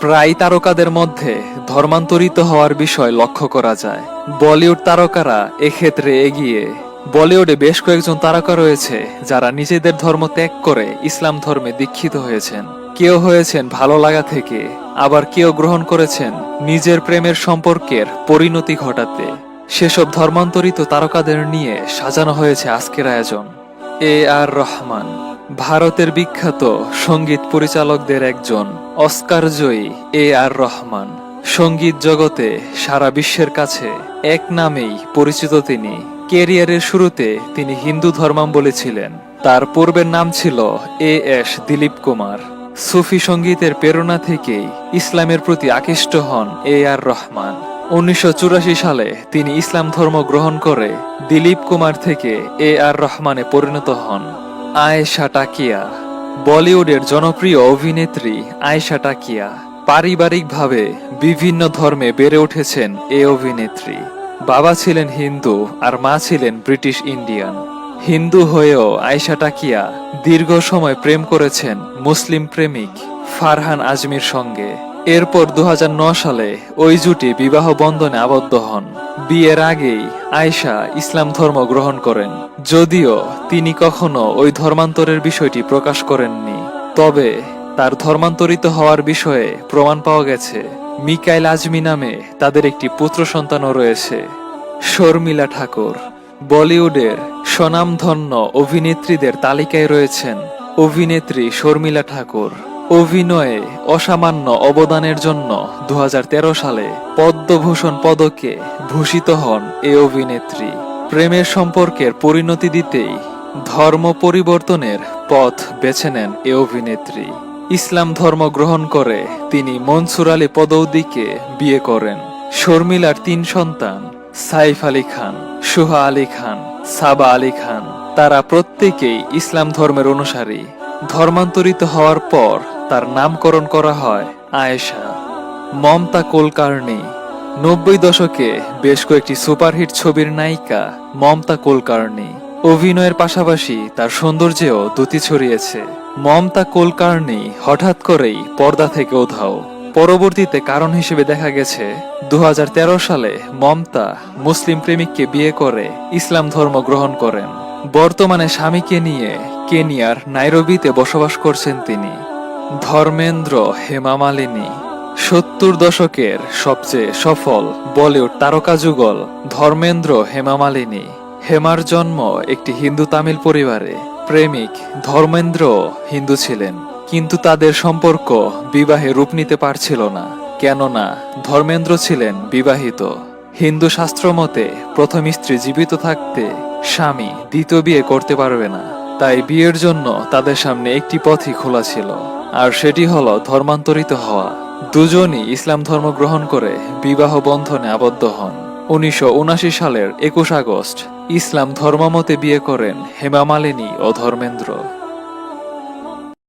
প্রায় তারকাদের মধ্যে ধর্মান্তরিত হওয়ার বিষয় লক্ষ্য করা যায়। বলিউড তারকারা এক্ষেত্রে এগিয়ে। বলিউডে বেশ কয়েকজন তারকা রয়েছে যারা নিজেদের ধর্ম ত্যাগ করে ইসলাম ধর্মে দীক্ষিত হয়েছেন। কেউ হয়েছেন ভালো লাগা থেকে, আবার কেউ গ্রহণ করেছেন নিজের প্রেমের সম্পর্কের পরিণতি ঘটাতে। সেসব ধর্মান্তরিত তারকাদের নিয়ে সাজানো হয়েছে আজকের আয়োজন। আর রহমান ভারতের বিখ্যাত সঙ্গীত পরিচালকদের একজন, অস্কার জয়ী আর রহমান। সঙ্গীত জগতে সারা বিশ্বের কাছে এক নামেই পরিচিত তিনি। ক্যারিয়ারের শুরুতে তিনি হিন্দু ধর্মাবলম্বী ছিলেন। তার পূর্বের নাম ছিল দিলীপ কুমার। সুফি সঙ্গীতের প্রেরণা থেকেই ইসলামের প্রতি আকৃষ্ট হন আর রহমান। 1984 সালে তিনি ইসলাম ধর্ম গ্রহণ করে দিলীপ কুমার থেকে আর রহমানে পরিণত হন। আয়েশা টাকিয়া বলিউডের জনপ্রিয় অভিনেত্রী। আয়েশা টাকিয়া পারিবারিকভাবে বিভিন্ন ধর্মে বেড়ে উঠেছেন এই অভিনেত্রী। বাবা ছিলেন হিন্দু আর মা ছিলেন ব্রিটিশ ইন্ডিয়ান। হিন্দু হয়েও আয়েশা টাকিয়া দীর্ঘ সময় প্রেম করেছেন মুসলিম প্রেমিক ফারহান আজমির সঙ্গে। এরপর 2009 সালে ওই জুটি বিবাহ বন্ধনে আবদ্ধ হন। বিয়ের আগেই আয়েশা ইসলাম ধর্ম গ্রহণ করেন, যদিও তিনি কখনো ওই ধর্মান্তরের বিষয়টি প্রকাশ করেননি। তবে তার ধর্মান্তরিত হওয়ার বিষয়ে প্রমাণ পাওয়া গেছে। মিকাইল আজমি নামে তাদের একটি পুত্র সন্তানও রয়েছে। শর্মিলা ঠাকুর বলিউডের স্বনামধন্য অভিনেত্রীদের তালিকায় রয়েছেন অভিনেত্রী শর্মিলা ঠাকুর। অভিনয়ে অসামান্য অবদানের জন্য 2013 সালে পদ্মভূষণ পদকে ভূষিত হন এই অভিনেত্রী। প্রেমের সম্পর্কের পরিণতি দিতেই ধর্ম পরিবর্তনের পথ বেছে নেন এই অভিনেত্রী। ইসলাম ধর্ম গ্রহণ করে তিনি মনসুর আলী পদৌদিকে বিয়ে করেন। শর্মিলার 3 সন্তান, সাইফ আলী খান, সুহা আলী খান, সাবা আলী খান। তারা প্রত্যেকেই ইসলাম ধর্মের অনুসারী। ধর্মান্তরিত হওয়ার পর তার নামকরণ করা হয় আয়েশা। মমতা কুলকার্নি 90 দশকে বেশ কয়েকটি সুপারহিট ছবির নায়িকা মমতা কুলকার্নি। অভিনয়ের পাশাপাশি তার সৌন্দর্যেও দ্যুতি ছড়িয়েছে। মমতা কুলকার্নি হঠাৎ করেই পর্দা থেকে উধাও। পরবর্তীতে কারণ হিসেবে দেখা গেছে 2013 সালে মমতা মুসলিম প্রেমিককে বিয়ে করে ইসলাম ধর্ম গ্রহণ করেন। বর্তমানে স্বামীকে নিয়ে কেনিয়ার নাইরোবিতে বসবাস করছেন তিনি। ধর্মেন্দ্র হেমা মালিনী 70 দশকের সবচেয়ে সফল বলিউড তারকা যুগল ধর্মেন্দ্র হেমা মালিনী। হেমার জন্ম একটি হিন্দু তামিল পরিবারে। প্রেমিক ধর্মেন্দ্র হিন্দু ছিলেন, কিন্তু তাদের সম্পর্ক বিবাহে রূপ নিতে পারছিল না, কেননা ধর্মেন্দ্র ছিলেন বিবাহিত। হিন্দু শাস্ত্র মতে প্রথম স্ত্রী জীবিত থাকতে স্বামী দ্বিতীয় বিয়ে করতে পারবে না। তাই বিয়ের জন্য তাদের সামনে একটি পথই খোলা ছিল, আর সেটি হলো ধর্মান্তরিত হওয়া। দুজনই ইসলাম ধর্ম গ্রহণ করে বিবাহ বন্ধনে আবদ্ধ হন। 1979 সালের 21 আগস্ট ইসলাম ধর্মমতে বিয়ে করেন হেমা মালিনী ও ধর্মেন্দ্র।